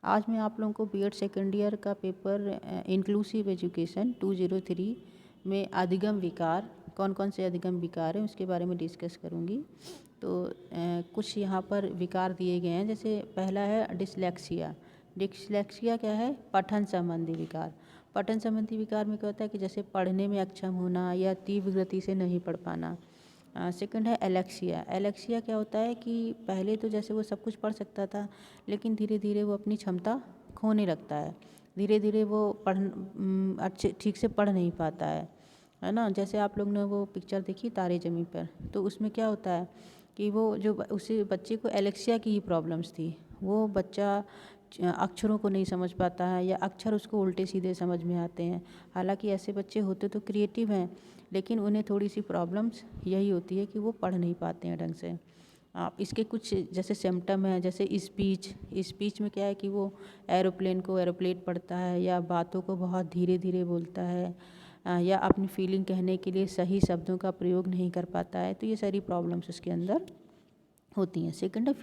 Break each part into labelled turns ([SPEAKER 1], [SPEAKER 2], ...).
[SPEAKER 1] आज मैं आप लोगों को बीएड सेकेंड ईयर का पेपर इंक्लूसिव एजुकेशन 2003 में अधिगम विकार कौन कौन से अधिगम विकार हैं उसके बारे में डिस्कस करूँगी। तो कुछ यहाँ पर विकार दिए गए हैं। जैसे पहला है डिसलेक्सिया। डिसलेक्सिया क्या है? पठन संबंधी विकार। पठन संबंधी विकार में क्या होता है कि जैसे पढ़ने में अक्षम होना या तीव्र गति से नहीं पढ़ पाना। सेकंड है एलेक्सिया। एलेक्सिया क्या होता है कि पहले तो जैसे वो सब कुछ पढ़ सकता था, लेकिन धीरे धीरे वो अपनी क्षमता खोने लगता है। धीरे धीरे वो अच्छे ठीक से पढ़ नहीं पाता है ना। जैसे आप लोग ने वो पिक्चर देखी तारे ज़मीं पर, तो उसमें क्या होता है कि वो जो उसी बच्चे को एलेक्सिया की ही प्रॉब्लम्स थी। वो बच्चा अक्षरों को नहीं समझ पाता है या अक्षर उसको उल्टे सीधे समझ में आते हैं। हालांकि ऐसे बच्चे होते तो क्रिएटिव हैं, लेकिन उन्हें थोड़ी सी प्रॉब्लम्स यही होती है कि वो पढ़ नहीं पाते हैं ढंग से। आप इसके कुछ जैसे सिम्टम है, जैसे स्पीच में क्या है कि वो एरोप्लेन को एरोप्लेन पढ़ता है या बातों को बहुत धीरे धीरे बोलता है या अपनी फीलिंग कहने के लिए सही शब्दों का प्रयोग नहीं कर पाता है। तो ये सारी प्रॉब्लम्स उसके अंदर होती हैं। सेकंड है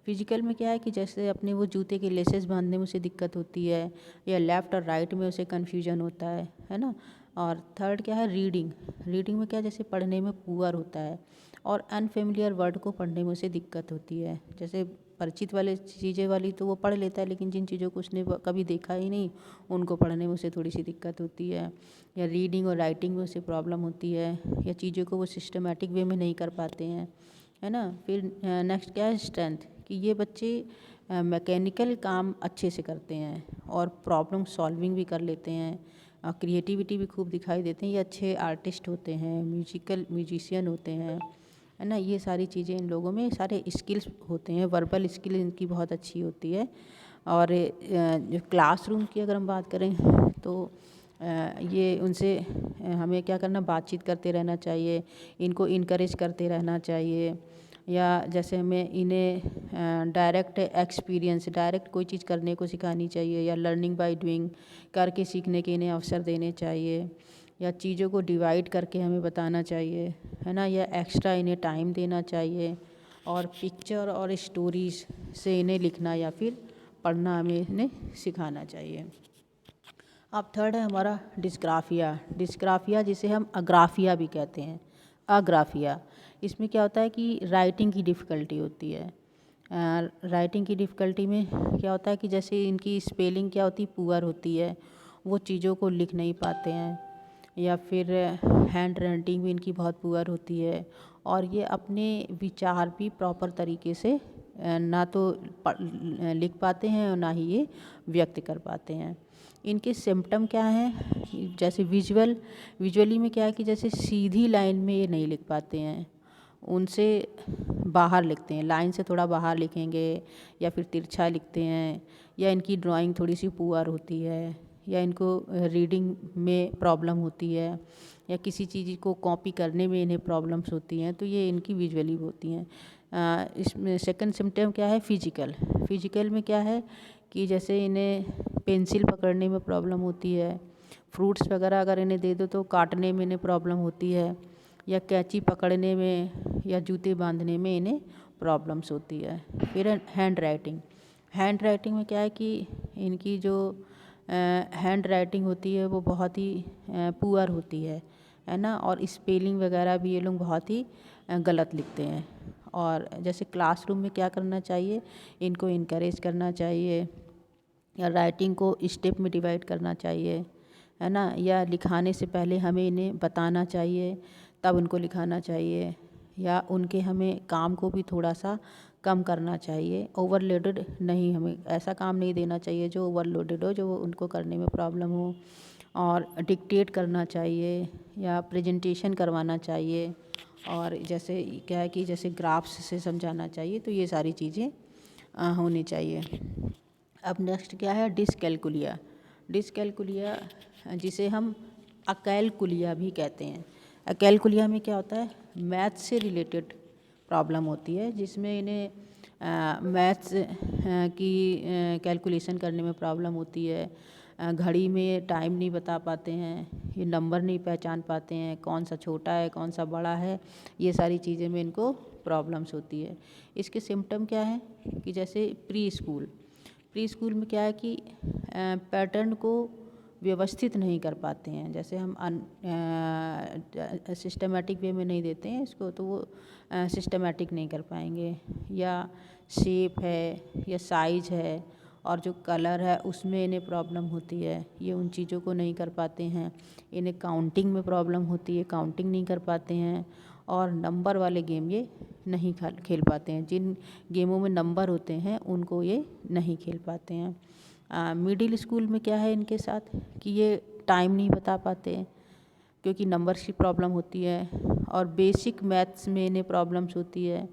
[SPEAKER 1] फिजिकल में क्या है कि जैसे अपने वो जूते के लेसेस बांधने में उसे दिक्कत होती है या लेफ़्ट और राइट में उसे कन्फ्यूजन होता है ना। और थर्ड क्या है रीडिंग में क्या जैसे पढ़ने में पुअर होता है और अनफेमिलियर वर्ड को पढ़ने में उसे दिक्कत होती है। जैसे परिचित वाले चीज़ें वाली तो वो पढ़ लेता है, लेकिन जिन चीज़ों को उसने कभी देखा ही नहीं उनको पढ़ने में उसे थोड़ी सी दिक्कत होती है। या रीडिंग और राइटिंग में उसे प्रॉब्लम होती है या चीज़ों को वो सिस्टमेटिक वे में नहीं कर पाते हैं, है ना। फिर नेक्स्ट क्या है स्ट्रेंथ, कि ये बच्चे मैकेनिकल काम अच्छे से करते हैं और प्रॉब्लम सॉल्विंग भी कर लेते हैं। क्रिएटिविटी भी खूब दिखाई देते हैं। ये अच्छे आर्टिस्ट होते हैं, म्यूजिशियन होते हैं, है ना। ये सारी चीज़ें इन लोगों में सारे स्किल्स होते हैं। वर्बल स्किल इनकी बहुत अच्छी होती है। और जो क्लासरूम की अगर हम बात करें तो ये उनसे हमें क्या करना, बातचीत करते रहना चाहिए, इनको इनकरेज करते रहना चाहिए। या जैसे हमें इन्हें डायरेक्ट कोई चीज़ करने को सिखानी चाहिए या लर्निंग बाय डूइंग करके सीखने के इन्हें अवसर देने चाहिए। या चीज़ों को डिवाइड करके हमें बताना चाहिए, है ना। या एक्स्ट्रा इन्हें टाइम देना चाहिए और पिक्चर और स्टोरीज से इन्हें लिखना या फिर पढ़ना हमें इन्हें सिखाना चाहिए। अब थर्ड है हमारा डिस्ग्राफिया जिसे हम अग्राफिया भी कहते हैं। अग्राफिया, इसमें क्या होता है कि राइटिंग की डिफ़िकल्टी होती है। राइटिंग की डिफ़िकल्टी में क्या होता है कि जैसे इनकी स्पेलिंग क्या होती है, पुअर होती है, वो चीज़ों को लिख नहीं पाते हैं। या फिर हैंड राइटिंग भी इनकी बहुत पुअर होती है और ये अपने विचार भी प्रॉपर तरीके से ना तो लिख पाते हैं और ना ही ये व्यक्त कर पाते हैं। इनके सिम्टम क्या हैं, जैसे विजुअली में क्या है कि जैसे सीधी लाइन में ये नहीं लिख पाते हैं, उनसे बाहर लिखते हैं, लाइन से थोड़ा बाहर लिखेंगे या फिर तिरछा लिखते हैं। या इनकी ड्राइंग थोड़ी सी पुअर होती है या इनको रीडिंग में प्रॉब्लम होती है या किसी चीज़ को कॉपी करने में इन्हें प्रॉब्लम्स होती हैं। तो ये इनकी विजुअली होती हैं। इसमें सेकंड सिम्टम क्या है, फिजिकल में क्या है कि जैसे इन्हें पेंसिल पकड़ने में प्रॉब्लम होती है, फ्रूट्स वगैरह अगर इन्हें दे दो तो काटने में इन्हें प्रॉब्लम होती है, या कैंची पकड़ने में या जूते बांधने में इन्हें प्रॉब्लम्स होती है। फिर हैंड राइटिंग में क्या है कि इनकी जो हैंड राइटिंग होती है वो बहुत ही पुअर होती है ना। और स्पेलिंग वगैरह भी ये लोग बहुत ही गलत लिखते हैं। और जैसे क्लासरूम में क्या करना चाहिए, इनको इनकरेज करना चाहिए या राइटिंग को स्टेप में डिवाइड करना चाहिए, है ना। या लिखाने से पहले हमें इन्हें बताना चाहिए तब उनको लिखाना चाहिए। या उनके हमें काम को भी थोड़ा सा कम करना चाहिए, ओवरलोडेड नहीं, हमें ऐसा काम नहीं देना चाहिए जो ओवरलोडेड हो, जो उनको करने में प्रॉब्लम हो। और डिक्टेट करना चाहिए या प्रेजेंटेशन करवाना चाहिए। और जैसे क्या है कि जैसे ग्राफ्स से समझाना चाहिए। तो ये सारी चीज़ें होनी चाहिए। अब नेक्स्ट क्या है, डिसकैलकुलिया जिसे हम अकैलकुलिया भी कहते हैं। अकैलकुलिया में क्या होता है, मैथ से रिलेटेड प्रॉब्लम होती है, जिसमें इन्हें मैथ्स की कैलकुलेशन करने में प्रॉब्लम होती है। घड़ी में टाइम नहीं बता पाते हैं, ये नंबर नहीं पहचान पाते हैं, कौन सा छोटा है कौन सा बड़ा है, ये सारी चीज़ें में इनको प्रॉब्लम्स होती है। इसके सिम्टम क्या है कि जैसे प्री स्कूल में क्या है कि पैटर्न को व्यवस्थित नहीं कर पाते हैं। जैसे हम सिस्टमेटिक वे में नहीं देते हैं इसको, तो वो सिस्टमेटिक नहीं कर पाएंगे। या शेप है या साइज है और जो कलर है उसमें इन्हें प्रॉब्लम होती है, ये उन चीज़ों को नहीं कर पाते हैं। इन्हें काउंटिंग में प्रॉब्लम होती है, काउंटिंग नहीं कर पाते हैं। और नंबर वाले गेम ये नहीं खेल पाते हैं। जिन गेमों में नंबर होते हैं उनको ये नहीं खेल पाते हैं। मिडिल स्कूल में क्या है इनके साथ कि ये टाइम नहीं बता पाते हैं क्योंकि नंबर्स की प्रॉब्लम होती है। और बेसिक मैथ्स में इन्हें प्रॉब्लम्स होती है।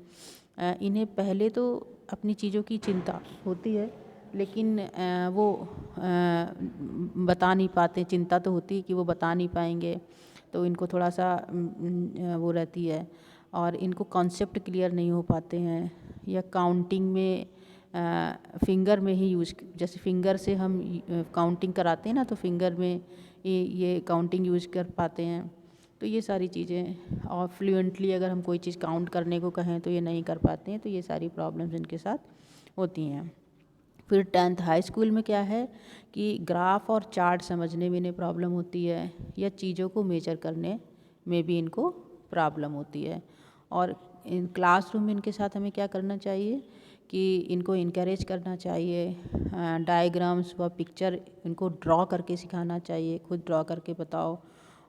[SPEAKER 1] इन्हें पहले तो अपनी चीज़ों की चिंता होती है, लेकिन वो बता नहीं पाते। चिंता तो होती है कि वो बता नहीं पाएंगे, तो इनको थोड़ा सा वो रहती है। और इनको कॉन्सेप्ट क्लियर नहीं हो पाते हैं। या काउंटिंग में फिंगर में ही यूज, जैसे फिंगर से हम काउंटिंग कराते हैं ना, तो फिंगर में ये काउंटिंग यूज कर पाते हैं। तो ये सारी चीज़ें, और फ्लुएंटली अगर हम कोई चीज़ काउंट करने को कहें तो ये नहीं कर पाते हैं। तो ये सारी प्रॉब्लम्स इनके साथ होती हैं। फिर 10th हाई स्कूल में क्या है कि ग्राफ और चार्ट समझने में इन्हें प्रॉब्लम होती है, या चीज़ों को मेजर करने में भी इनको प्रॉब्लम होती है। और इन क्लासरूम में इनके साथ हमें क्या करना चाहिए कि इनको इनकरेज करना चाहिए। डायग्राम्स व पिक्चर इनको ड्रॉ करके सिखाना चाहिए, खुद ड्रॉ करके बताओ।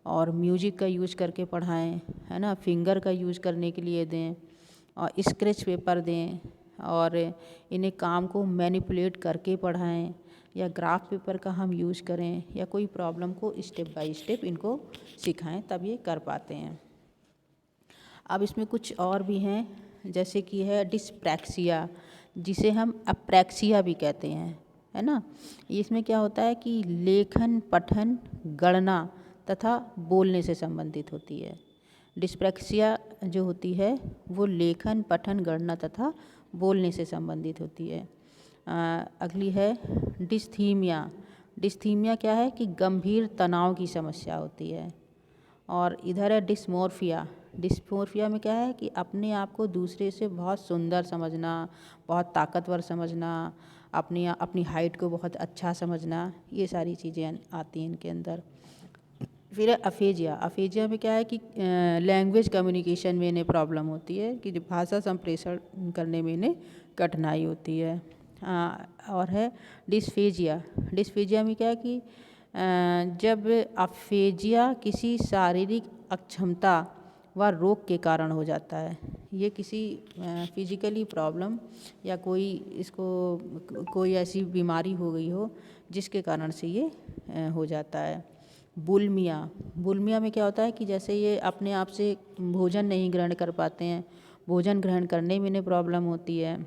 [SPEAKER 1] और म्यूजिक का यूज करके पढ़ाएं, है ना। फिंगर का यूज करने के लिए दें, और स्केच पेपर दें। और इन्हें काम को मैनिपुलेट करके पढ़ाएं, या ग्राफ पेपर का हम यूज़ करें, या कोई प्रॉब्लम को स्टेप बाय स्टेप इनको सिखाएं, तब ये कर पाते हैं। अब इसमें कुछ और भी हैं, जैसे कि है डिस्प्रैक्सिया, जिसे हम अप्रैक्सिया भी कहते हैं, है ना। इसमें क्या होता है कि लेखन, पठन, गणना तथा बोलने से संबंधित होती है। डिस्प्रैक्सिया जो होती है वो लेखन, पठन, गणना तथा बोलने से संबंधित होती है। अगली है डिस्थीमिया। डिस्थीमिया क्या है कि गंभीर तनाव की समस्या होती है। और इधर है डिस्मोर्फिया। डिस्मोर्फिया में क्या है कि अपने आप को दूसरे से बहुत सुंदर समझना, बहुत ताकतवर समझना, अपनी हाइट को बहुत अच्छा समझना, ये सारी चीज़ें आती हैं इनके अंदर। फिर अफेजिया। अफेजिया में क्या है कि लैंग्वेज कम्युनिकेशन में इन्हें प्रॉब्लम होती है, कि जो भाषा संप्रेषण करने में इन्हें कठिनाई होती है। और है डिस्फेजिया। डिस्फेजिया में क्या है कि जब अफेजिया किसी शारीरिक अक्षमता व रोग के कारण हो जाता है। ये किसी फिजिकली प्रॉब्लम या कोई ऐसी बीमारी हो गई हो जिसके कारण से ये हो जाता है। बुलिमिया। बुलिमिया में क्या होता है कि जैसे ये अपने आप से भोजन नहीं ग्रहण कर पाते हैं, भोजन ग्रहण करने में इन्हें प्रॉब्लम होती है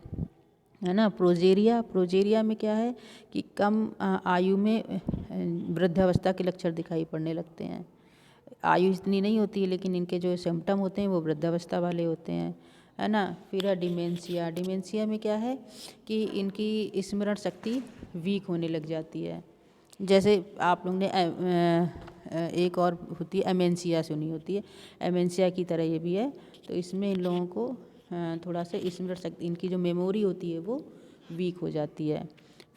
[SPEAKER 1] ना। प्रोजेरिया। प्रोजेरिया में क्या है कि कम आयु में वृद्धावस्था के लक्षण दिखाई पड़ने लगते हैं। आयु इतनी नहीं होती है, लेकिन इनके जो सिम्टम होते हैं वो वृद्धावस्था वाले होते हैं, है ना। फिर है डिमेंशिया। डिमेंशिया में क्या है कि इनकी स्मरण शक्ति वीक होने लग जाती है। जैसे आप लोग ने एक और होती है एमेंशिया सुनी होती है, एमेंशिया की तरह ये भी है। तो इसमें इन लोगों को थोड़ा सा स्मरण शक्ति, इनकी जो मेमोरी होती है वो वीक हो जाती है।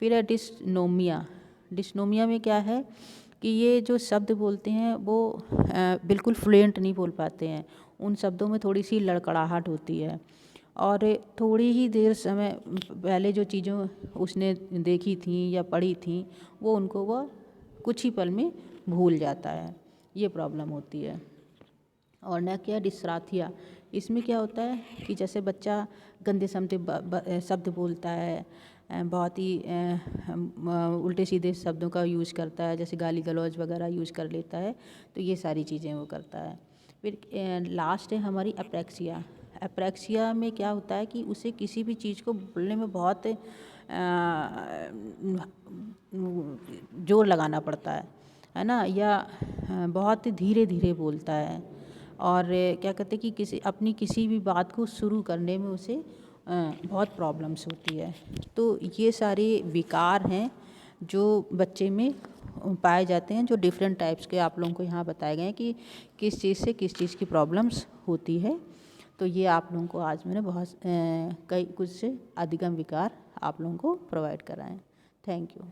[SPEAKER 1] फिर है डिस्नोमिया। डिस्नोमिया में क्या है कि ये जो शब्द बोलते हैं वो बिल्कुल फ्लुएंट नहीं बोल पाते हैं। उन शब्दों में थोड़ी सी लड़खड़ाहट होती है, और थोड़ी ही देर समय पहले जो चीज़ों उसने देखी थी या पढ़ी थी वो उनको वह कुछ ही पल में भूल जाता है। ये प्रॉब्लम होती है। और न क्या डिस्राथिया। इसमें क्या होता है कि जैसे बच्चा गंदे शब्द बोलता है, बहुत ही उल्टे सीधे शब्दों का यूज़ करता है, जैसे गाली गलौज वगैरह यूज़ कर लेता है, तो ये सारी चीज़ें वो करता है। फिर लास्ट है हमारी अप्रैक्सिया। अप्रैक्सिया में क्या होता है कि उसे किसी भी चीज़ को बोलने में बहुत जोर लगाना पड़ता है ना, या बहुत धीरे धीरे बोलता है। और क्या कहते हैं कि किसी भी बात को शुरू करने में उसे बहुत प्रॉब्लम्स होती है। तो ये सारे विकार हैं जो बच्चे में पाए जाते हैं, जो डिफरेंट टाइप्स के आप लोगों को यहाँ बताए गए हैं कि किस चीज़ से किस चीज़ की प्रॉब्लम्स होती है। तो ये आप लोगों को आज मैंने कुछ से अधिगम विकार आप लोगों को प्रोवाइड कराएं। Thank you.